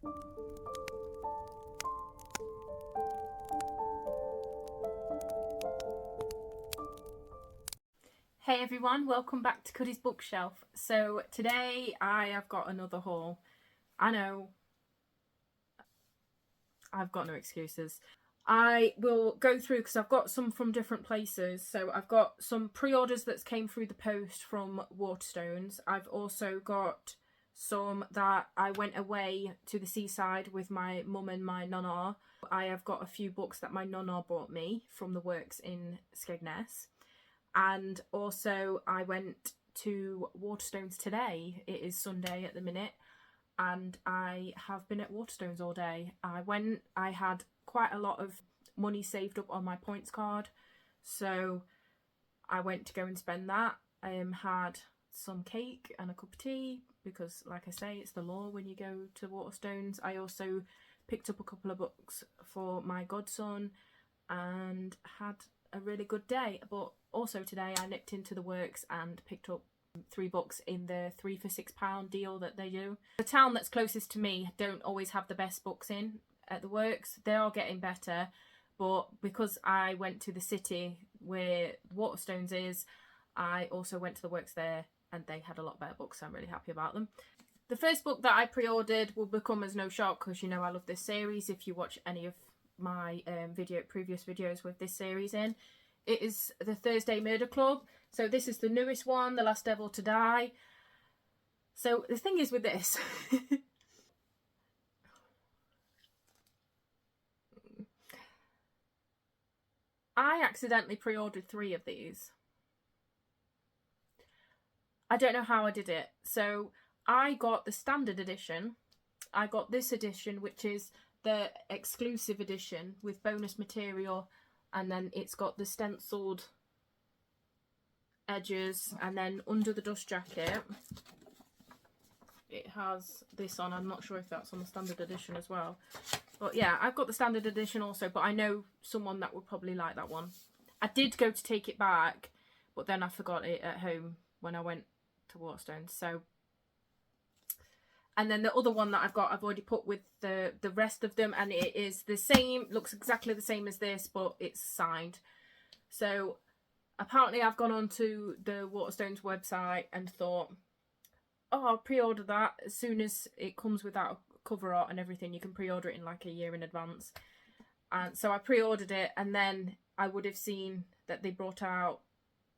Hey everyone, welcome back to Cuddy's bookshelf. So today I have got another haul. I know, I've got no excuses. I will go through because I've got some from different places. So I've got some pre-orders that came through the post from Waterstones. I've also got some that I went away to the seaside with my mum and my nonna. I have got a few books that my nonna bought me from the works in Skegness. And also I went to Waterstones today. It is Sunday at the minute and I have been at Waterstones all day. I had quite a lot of money saved up on my points card, so I went to go and spend that. I had some cake and a cup of tea because, like I say, it's the law when you go to Waterstones. I also picked up a couple of books for my godson and had a really good day. But also today I nipped into the works and picked up 3 books in the 3 for £6 deal that they do. The town that's closest to me don't always have the best books in at the works. They are getting better, but because I went to the city where Waterstones is, I also went to the works there and they had a lot better books, so I'm really happy about them. The first book that I pre-ordered will become as no shock because you know I love this series if you watch any of my previous videos with this series in. It is the Thursday Murder Club. So this is the newest one, The Last Devil to Die. So the thing is with this, I accidentally pre-ordered 3 of these. I don't know how I did it. So I got the standard edition. I got this edition, which is the exclusive edition with bonus material, and then it's got the stenciled edges, and then under the dust jacket it has this on. I'm not sure if that's on the standard edition as well, but yeah, I've got the standard edition also, but I know someone that would probably like that one. I did go to take it back, but then I forgot it at home when I went to Waterstones. So, and then the other one that I've got, I've already put with the rest of them, and it is the same, looks exactly the same as this, but it's signed. So apparently I've gone onto the Waterstones website and thought, oh, I'll pre-order that as soon as it comes without cover art and everything. You can pre-order it in like a year in advance. And so I pre-ordered it, and then I would have seen that they brought out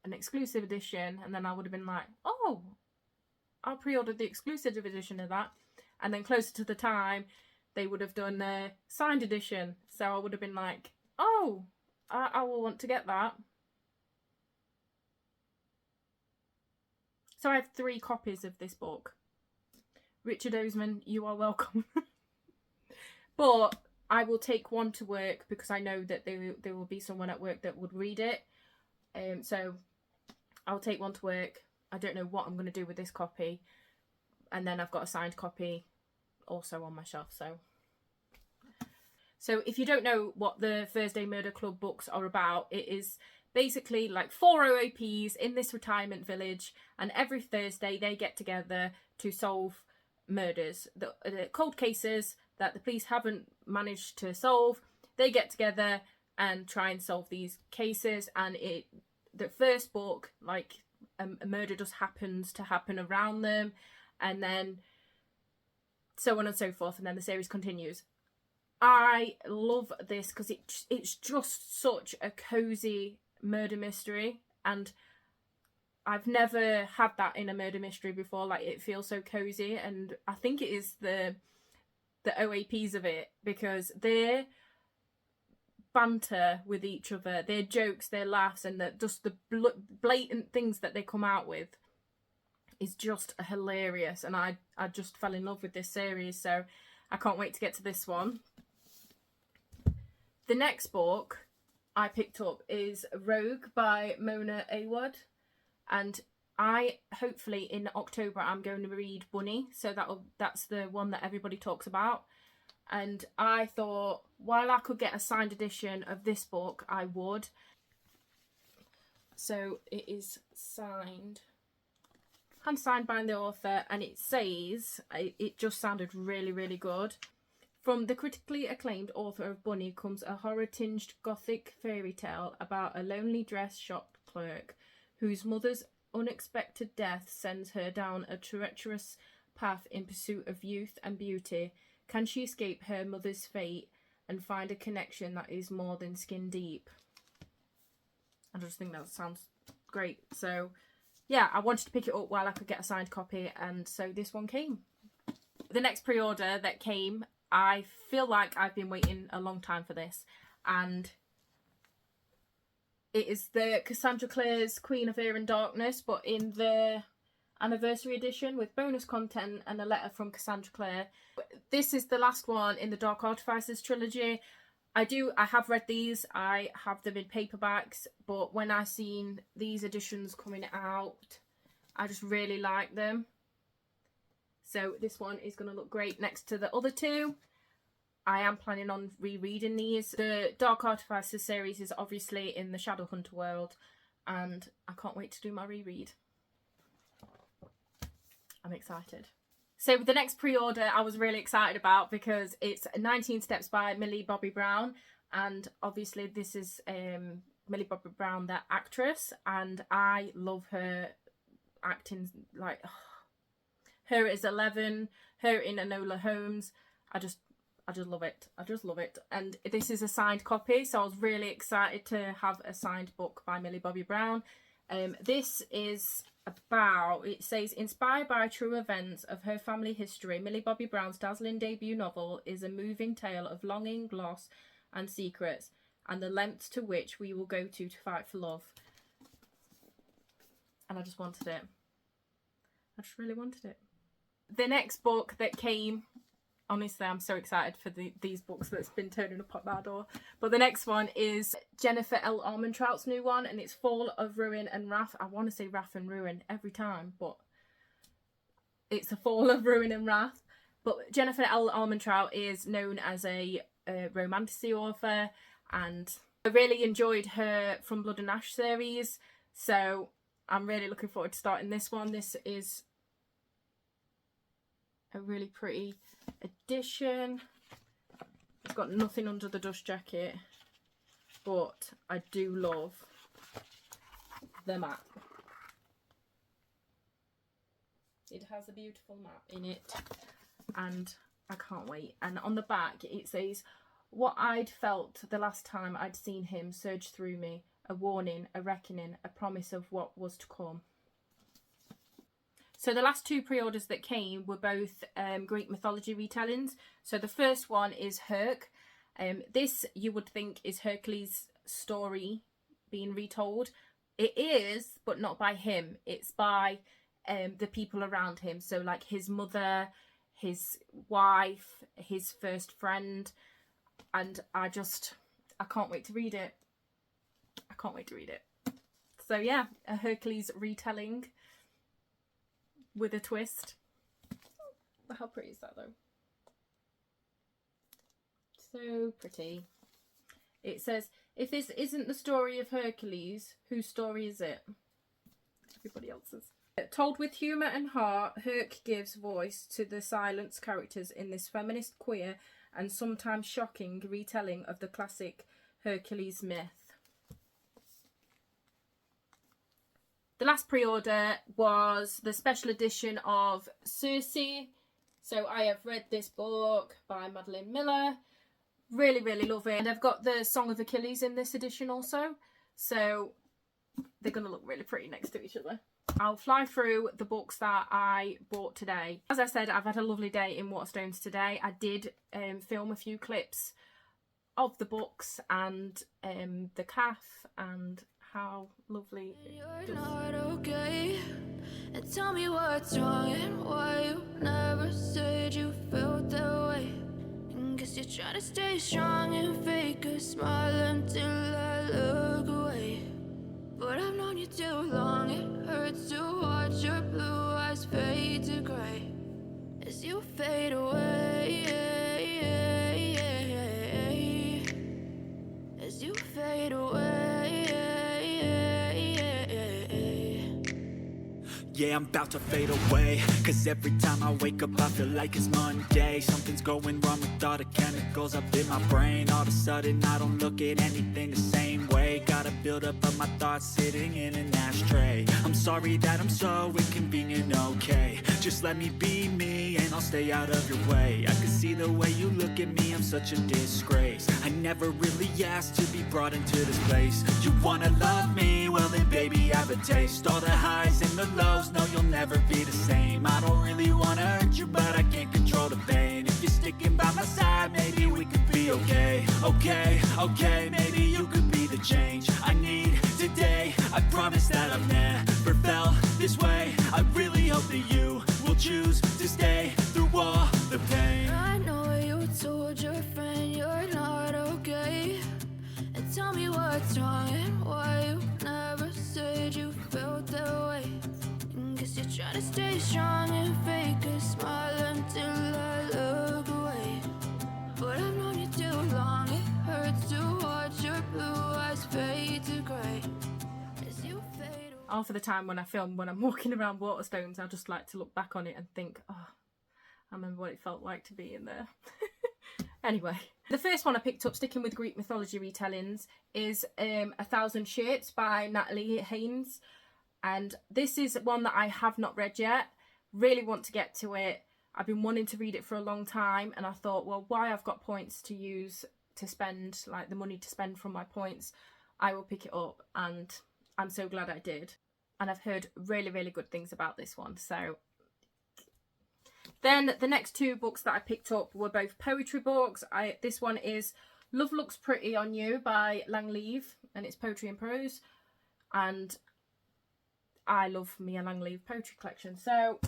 an exclusive edition, and then I would have been like, oh, I'll pre-order the exclusive edition of that. And then closer to the time, they would have done a signed edition. So I would have been like, oh, I will want to get that. So I have 3 copies of this book. Richard Osman, you are welcome. But I will take one to work because I know that there will be someone at work that would read it. So I'll take one to work. I don't know what I'm going to do with this copy. And then I've got a signed copy also on my shelf. So if you don't know what the Thursday Murder Club books are about, it is basically like 4 OAPs in this retirement village, and every Thursday they get together to solve murders, the cold cases that the police haven't managed to solve. They get together and try and solve these cases, and the first book, like a murder just happens to happen around them, and then so on and so forth, and then the series continues. I love this because it's just such a cozy murder mystery, and I've never had that in a murder mystery before. Like, it feels so cozy, and I think it is the OAPs of it, because their banter with each other, their jokes, their laughs, and just the blatant things that they come out with is just hilarious. And I just fell in love with this series, so I can't wait to get to this one. The next book I picked up is Rogue by Mona Awad, and hopefully in October I'm going to read Bunny, so that's the one that everybody talks about. And I thought, while I could get a signed edition of this book, I would. So it is signed hand signed by the author, and it says, it just sounded really, really good. From the critically acclaimed author of Bunny comes a horror-tinged gothic fairy tale about a lonely dress shop clerk whose mother's unexpected death sends her down a treacherous path in pursuit of youth and beauty. Can she escape her mother's fate and find a connection that is more than skin deep? I just think that sounds great. So yeah, I wanted to pick it up while I could get a signed copy, and so this one came. The next pre-order that came, I feel like I've been waiting a long time for this, and it is the Cassandra Clare's Queen of Air and Darkness, but in the anniversary edition with bonus content and a letter from Cassandra Clare. This is the last one in the Dark Artificers trilogy. I have read these, I have them in paperbacks, but when I seen these editions coming out, I just really like them. So this one is going to look great next to the other two. I am planning on rereading these. The Dark Artificers series is obviously in the Shadowhunter world, and I can't wait to do my reread. I'm excited. So the next pre-order I was really excited about because it's 19 Steps by Millie Bobby Brown, and obviously this is Millie Bobby Brown, the actress, and I love her acting, like her as 11, her in Enola Holmes. I just love it. I just love it. And this is a signed copy, so I was really excited to have a signed book by Millie Bobby Brown. This is about, it says, inspired by true events of her family history, Millie Bobby Brown's dazzling debut novel is a moving tale of longing, loss and secrets, and the lengths to which we will go to fight for love. And I just wanted it. I just really wanted it. The next book that came, honestly, I'm so excited for these books that's been turning up at my door. But the next one is Jennifer L. Armentrout's new one, and it's Fall of Ruin and Wrath. I want to say Wrath and Ruin every time, but it's a Fall of Ruin and Wrath. But Jennifer L. Armentrout is known as a romantasy author, and I really enjoyed her From Blood and Ash series, so I'm really looking forward to starting this one. This is a really pretty edition. It's got nothing under the dust jacket, but I do love the map. It has a beautiful map in it, and I can't wait. And on the back it says, what I'd felt the last time I'd seen him surge through me, a warning, a reckoning, a promise of what was to come. So the last two pre-orders that came were both Greek mythology retellings. So the first one is Herc. This you would think is Hercules' story being retold. It is, but not by him. It's by the people around him. So like his mother, his wife, his first friend. And I can't wait to read it. I can't wait to read it. So yeah, a Hercules retelling with a twist. How pretty is that though? So pretty. It says, if this isn't the story of Hercules, whose story is it? Everybody else's. Told with humour and heart, Herc gives voice to the silenced characters in this feminist, queer and sometimes shocking retelling of the classic Hercules myth. The last pre-order was the special edition of Circe. So I have read this book by Madeline Miller. Really, really love it. And I've got the Song of Achilles in this edition also. So they're going to look really pretty next to each other. I'll fly through the books that I bought today. As I said, I've had a lovely day in Waterstones today. I did film a few clips of the books and the calf and how lovely it does. You're not okay, and tell me what's wrong and why you never said you felt that way. And guess you're trying to stay strong and fake a smile until I look away. But I've known you too long, it hurts to watch your blue eyes fade to grey as you fade away, as you fade away. Yeah, I'm about to fade away, cause every time I wake up I feel like it's Monday. Something's going wrong with all the chemicals up in my brain. All of a sudden I don't look at anything the same way. Gotta build up of my thoughts sitting in an ashtray. I'm sorry that I'm so inconvenient, okay. Just let me be me and I'll stay out of your way. I can see the way you look at me, I'm such a disgrace. I never really asked to be brought into this place. You wanna love me? Well then baby, have a taste. All the highs and the lows, no you'll never be the same. I don't really wanna hurt you, but I can't control the pain. If you're sticking by my side, maybe we could be okay. Okay, maybe you could be the change I need today. I promise that I've never felt this way. I really hope that you will choose to stay through all the pain. I know you told your friend you're not okay, and tell me what's wrong and why you never said you felt that way. Guess you're trying to stay strong and fake a smile until I look away. But I've known you too long, it hurts to watch your blue eyes fade to grey as you fade away. Half of the time when I film, when I'm walking around Waterstones, I just like to look back on it and think, oh, I remember what it felt like to be in there. Anyway, the first one I picked up, sticking with Greek mythology retellings, is 1,000 Shapes by Natalie Haynes. And this is one that I have not read yet. Really want to get to it. I've been wanting to read it for a long time, and I thought, well, why I've got points to use to spend, like the money to spend from my points, I will pick it up, and I'm so glad I did. And I've heard really, really good things about this one. So then the next two books that I picked up were both poetry books. This one is Love Looks Pretty on You by Langleave, and it's poetry and prose. And I love Mia Langleave poetry collection, so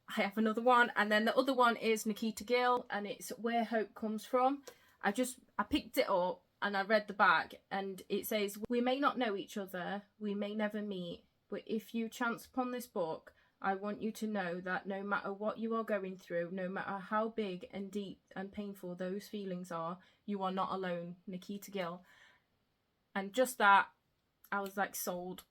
I have another one. And then the other one is Nikita Gill, and it's Where Hope Comes From. I picked it up and I read the back, and it says, we may not know each other, we may never meet, but if you chance upon this book, I want you to know that no matter what you are going through, no matter how big and deep and painful those feelings are, you are not alone. Nikita Gill. And just that, I was like sold.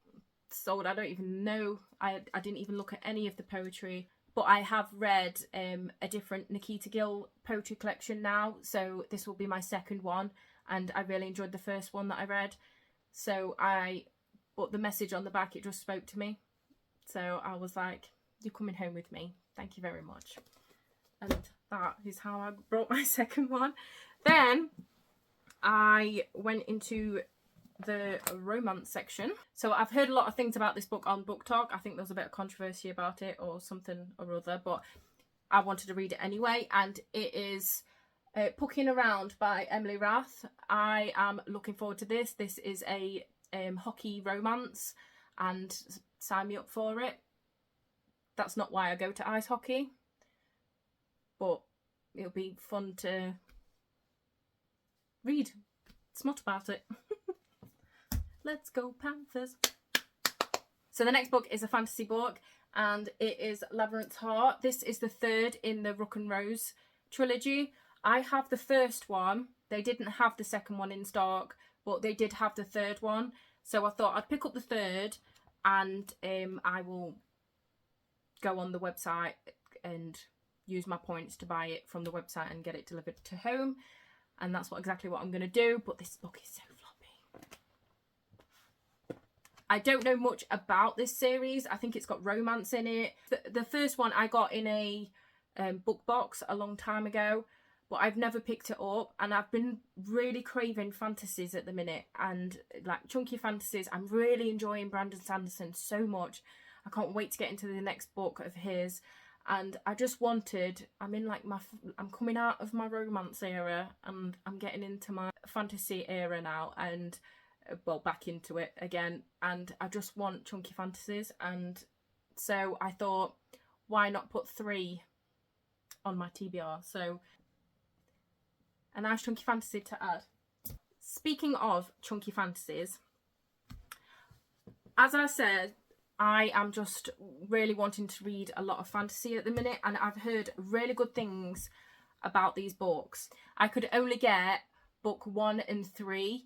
I don't even know, I didn't even look at any of the poetry, but I have read a different Nikita Gill poetry collection now, so this will be my second one, and I really enjoyed the first one that I read. So but the message on the back, it just spoke to me, so I was like, you're coming home with me, thank you very much. And that is how I brought my second one. Then I went into the romance section. So I've heard a lot of things about this book on Book Talk. I think there's a bit of controversy about it or something or other, but I wanted to read it anyway, and it is Pucking Around by Emily Rath. I am looking forward to this. This is a hockey romance, and sign me up for it. That's not why I go to ice hockey, but it'll be fun to read, smut about it. Let's go Panthers. So the next book is a fantasy book, and it is Labyrinth's Heart. This is the third in the Rook and Rose trilogy. I have the first one. They didn't have the second one in stock, but they did have the third one. So I thought I'd pick up the third, and I will go on the website and use my points to buy it from the website and get it delivered to home. And that's exactly what I'm going to do. But this book is so floppy. I don't know much about this series. I think it's got romance in it. The first one I got in a book box a long time ago, but I've never picked it up, and I've been really craving fantasies at the minute, and like chunky fantasies. I'm really enjoying Brandon Sanderson so much. I can't wait to get into the next book of his, and I just wanted, I'm coming out of my romance era and I'm getting into my fantasy era now, and well, back into it again, and I just want chunky fantasies. And so I thought, why not put 3 on my TBR? So a nice chunky fantasy to add. Speaking of chunky fantasies, as I said, I am just really wanting to read a lot of fantasy at the minute, and I've heard really good things about these books. I could only get book 1 and 3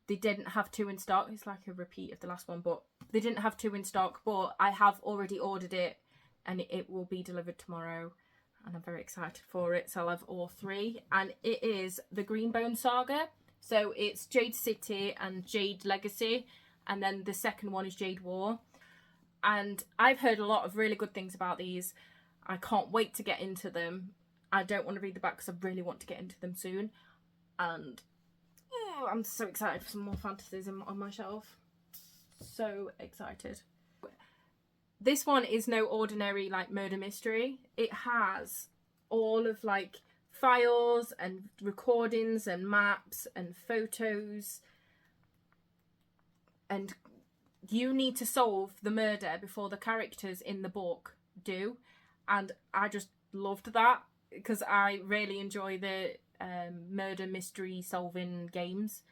they didn't have 2 in stock. It's like a repeat of the last one, but they didn't have 2 in stock, but I have already ordered it and it will be delivered tomorrow and I'm very excited for it. So I'll have all 3, and it is the Greenbone Saga. So it's Jade City and Jade Legacy, and then the second one is Jade War. And I've heard a lot of really good things about these. I can't wait to get into them. I don't want to read the back because I really want to get into them soon. And I'm so excited for some more fantasies on my shelf. So excited. This one is no ordinary like murder mystery. It has all of like files and recordings and maps and photos, and you need to solve the murder before the characters in the book do. And I just loved that because I really enjoy the murder mystery solving games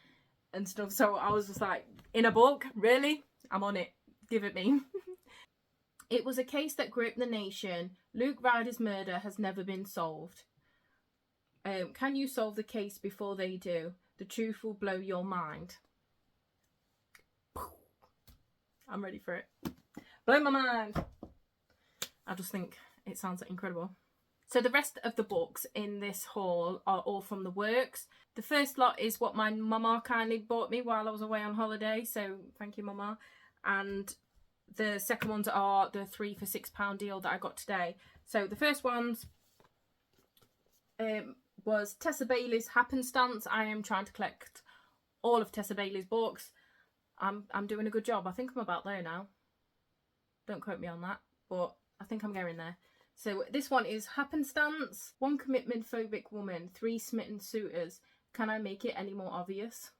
and stuff. So I was just like, in a book? Really? I'm on it. Give it me. It was a case that gripped the nation. Luke Ryder's murder has never been solved. Can you solve the case before they do? The truth will blow your mind. I'm ready for it. Blow my mind. I just think it sounds incredible. So the rest of the books in this haul are all from the works. The first lot is what my mama kindly bought me while I was away on holiday. So thank you, mama. And the second ones are the 3 for £6 deal that I got today. So the first ones was Tessa Bailey's Happenstance. I am trying to collect all of Tessa Bailey's books. I'm doing a good job. I think I'm about there now. Don't quote me on that, but I think I'm going there. So this one is Happenstance. 1 commitment phobic woman, 3 smitten suitors. Can I make it any more obvious?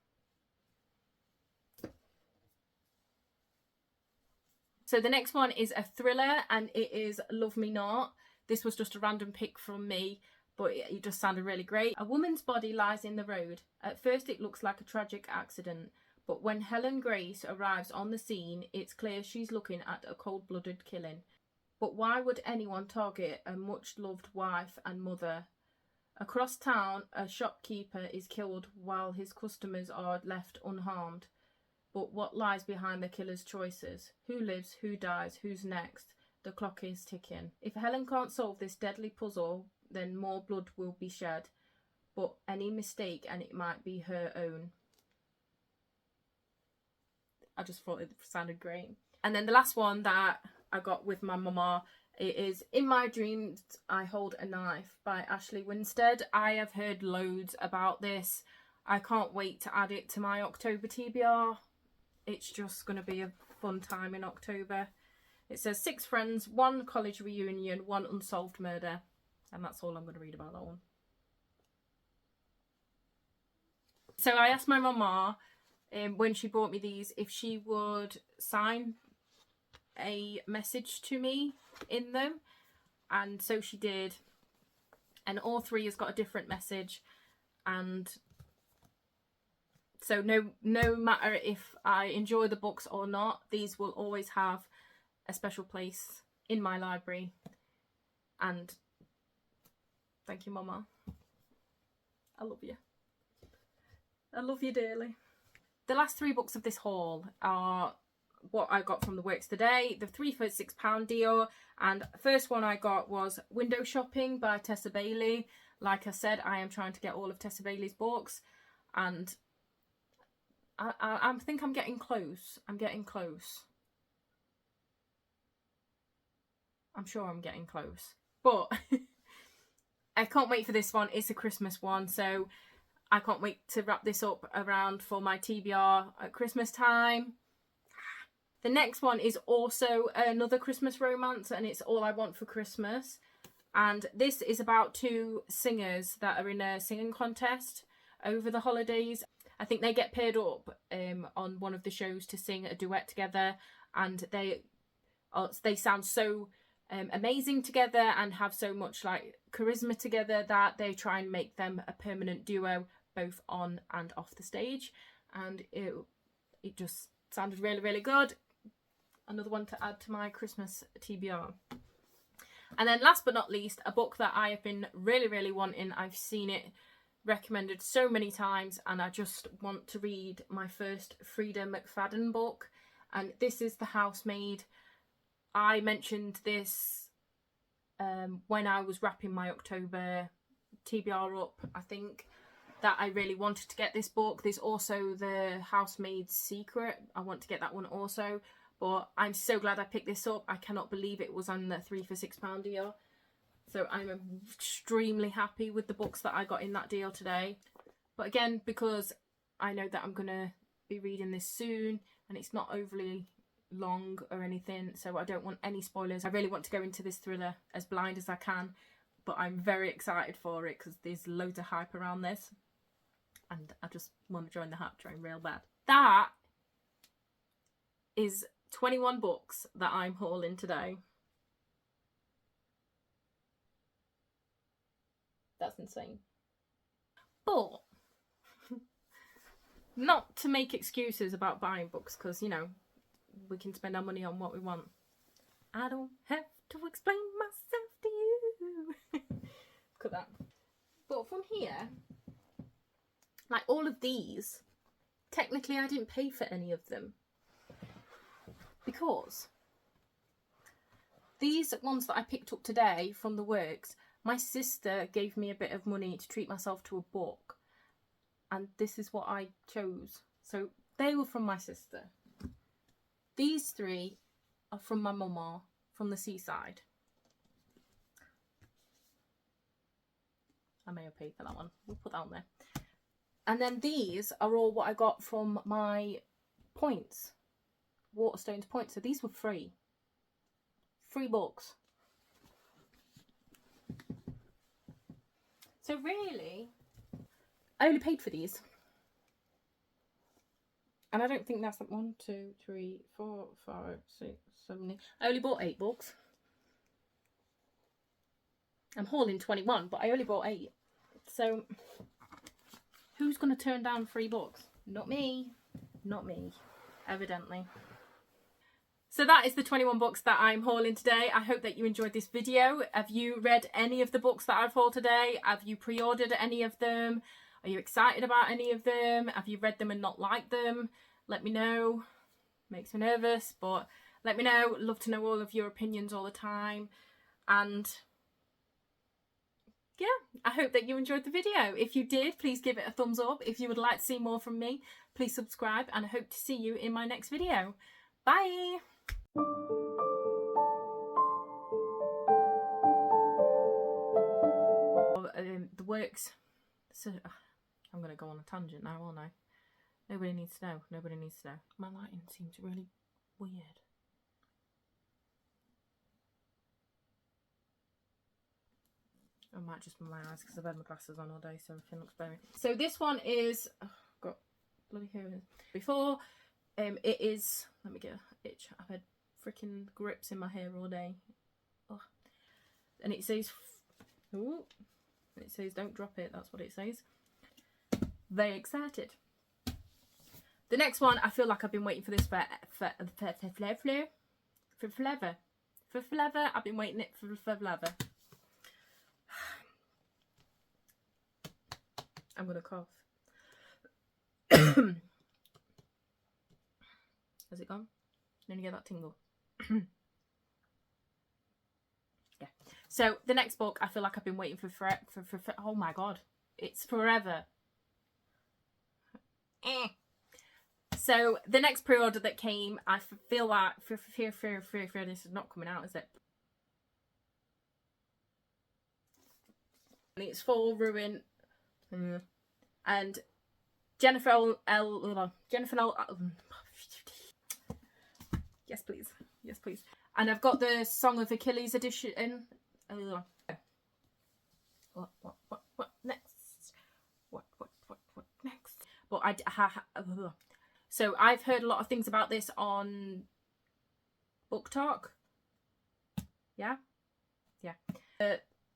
So the next one is a thriller, and it is Love Me Not. This was just a random pick from me, but it just sounded really great. A woman's body lies in the road. At first it looks like a tragic accident, but when Helen Grace arrives on the scene, it's clear she's looking at a cold-blooded killing. But why would anyone target a much-loved wife and mother? Across town, a shopkeeper is killed while his customers are left unharmed. But what lies behind the killer's choices? Who lives, who dies, who's next? The clock is ticking. If Helen can't solve this deadly puzzle, then more blood will be shed. But any mistake and it might be her own. I just thought it sounded great. And then the last one that I got with my mama, it is In My Dreams I Hold a Knife by Ashley Winstead. I have heard loads about this. I can't wait to add it to my October TBR. It's just going to be a fun time in October. It says 6 friends, 1 college reunion, 1 unsolved murder. And that's all I'm going to read about that one. So I asked my mama when she bought me these if she would sign a message to me in them. And so she did. And all 3 has got a different message. And so no matter if I enjoy the books or not, these will always have a special place in my library. And thank you, Mama. I love you. I love you dearly. The last 3 books of this haul are what I got from the works today. The 3 for £6 deal. And the first one I got was Window Shopping by Tessa Bailey. Like I said, I am trying to get all of Tessa Bailey's books. And I think I'm getting close. I'm getting close. I'm sure I'm getting close. But I can't wait for this one. It's a Christmas one. So I can't wait to wrap this up around for my TBR at Christmas time. The next one is also another Christmas romance, and it's All I Want for Christmas. And this is about 2 singers that are in a singing contest over the holidays. I think they get paired up on one of the shows to sing a duet together, and they sound so amazing together and have so much like charisma together that they try and make them a permanent duo both on and off the stage. And it just sounded really, really good. Another one to add to my Christmas TBR. And then last but not least, a book that I have been really, really wanting. I've seen it recommended so many times, and I just want to read my first Frida McFadden book, and this is The Housemaid. I mentioned this when I was wrapping my October TBR up, I think, that I really wanted to get this book. There's also The Housemaid's Secret. I want to get that one also, but I'm so glad I picked this up. I cannot believe it was on the 3 for £6 deal. So I'm extremely happy with the books that I got in that deal today. But again, because I know that I'm going to be reading this soon and it's not overly long or anything, so I don't want any spoilers. I really want to go into this thriller as blind as I can, but I'm very excited for it because there's loads of hype around this and I just want to join the hype train real bad. That is 21 books that I'm hauling today. That's insane. But not to make excuses about buying books, because, you know, we can spend our money on what we want. I don't have to explain myself to you. Look at that. But from here, like all of these, technically I didn't pay for any of them. Because these ones that I picked up today from the works, my sister gave me a bit of money to treat myself to a book. And this is what I chose. So they were from my sister. These 3 are from my mama, from the seaside. I may have paid for that one. We'll put that on there. And then these are all what I got from my points. Waterstones points. So these were free. Free books. So really, I only paid for these. And I don't think that's like 1, 2, 3, 4, 5, 6, 7, 8. I only bought 8 books. I'm hauling 21, but I only bought 8. So who's going to turn down free books? Not me. Not me, evidently. So that is the 21 books that I'm hauling today. I hope that you enjoyed this video. Have you read any of the books that I've hauled today? Have you pre-ordered any of them? Are you excited about any of them? Have you read them and not liked them? Let me know. Makes me nervous, but let me know. Love to know all of your opinions all the time. And yeah, I hope that you enjoyed the video. If you did, please give it a thumbs up. If you would like to see more from me, please subscribe, and I hope to see you in my next video. Bye! The works. So I'm going to go on a tangent now, aren't I? Nobody needs to know. Nobody needs to know. My lighting seems really weird. It might just be my eyes because I've had my glasses on all day, so everything looks blurry. So this one is, got bloody hair before. It is, let me get an itch. I've had freaking grips in my hair all day. Oh. And it says, ooh, it says don't drop it. That's what it says. Very excited. The next one, I feel like I've been waiting for this for forever. I've been waiting it for forever. I'm gonna cough. Has it gone? Then you get that tingle. Yeah. So the next book, I feel like I've been waiting for oh my god, it's forever. So the next pre-order that came, I feel like fear this is not coming out, is it? And it's for Ruin. And Jennifer L. Yes, please. Yes, please. And I've got the Song of Achilles edition. What next? What next? But so I've heard a lot of things about this on Book Talk. Yeah.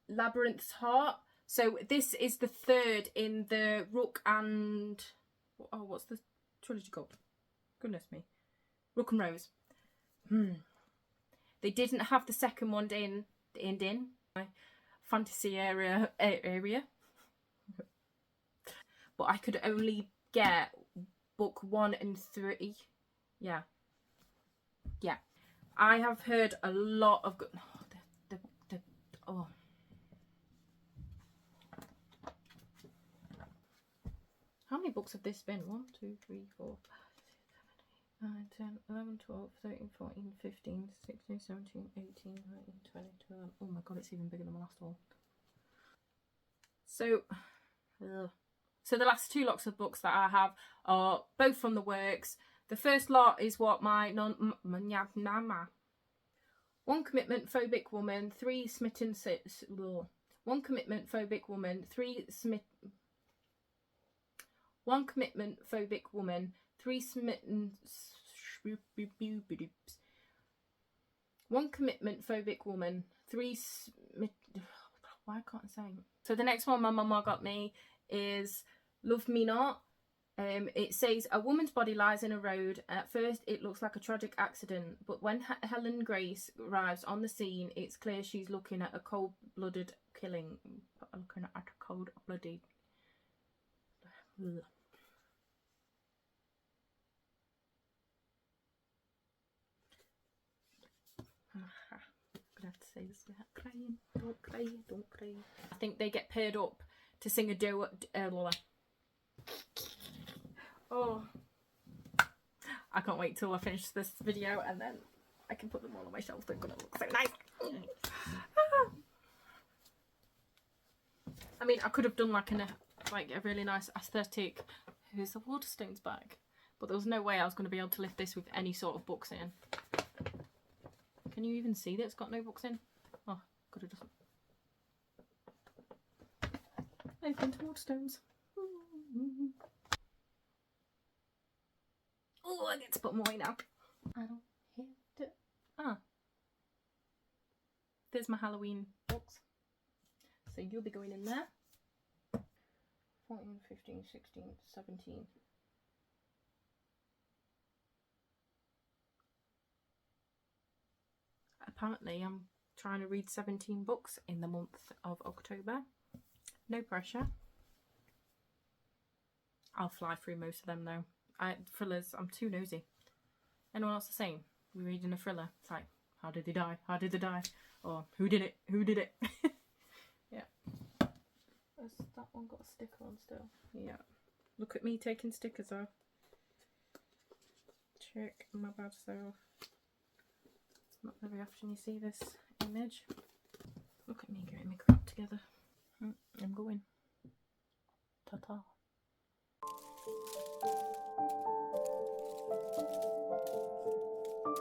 Labyrinth's Heart. So this is the 3rd in the Rook and... oh, what's the trilogy called? Goodness me. Rook and Rose. They didn't have the second one in my fantasy area. but I could only get book 1 and 3. Yeah. I have heard a lot of good. Oh. How many books have this been? 1, 2, 3, 4, 5, 6, 7, 8, 9, 10, 11, 12, 13, 14, 15, 16, 17, 18, 19, 20, 21. Oh my god, it's even bigger than the last one. So the last 2 lots of books that I have are both from the works. The first lot is what my one commitment phobic woman, 3 smitten one commitment phobic woman, 3 one commitment phobic woman, 3 smitten one commitment phobic woman, 3 why can't I say? So the next one my mama got me is Love Me Not. It says a woman's body lies in a road. At first it looks like a tragic accident, but when Helen Grace arrives on the scene, it's clear she's looking at a cold-blooded killing. Looking at a cold-blooded. I'm gonna have to say this without crying. Don't cry, don't cry. I think they get paired up to sing a duet. Oh, I can't wait till I finish this video and then I can put them all on my shelf. They're gonna look so nice. I mean, I could have done like a really nice aesthetic. Here's the Waterstones bag, but there was no way I was going to be able to lift this with any sort of books in. Can you even see that it's got no books in? Oh, could have just opened Waterstones. Oh, I get to put them away now. I don't hit it. Ah. There's my Halloween box. So you'll be going in there. 14, 15, 16, 17. Apparently I'm trying to read 17 books in the month of October. No pressure. I'll fly through most of them though. Thrillers, I'm too nosy. Anyone else the same? We're reading a thriller. It's like, how did they die? How did they die? Or who did it? Who did it? Yeah. Has that one got a sticker on still? Yeah. Look at me taking stickers off. Check my bad self. Not very often you see this image. Look at me getting my crap together. I'm going. Ta-ta.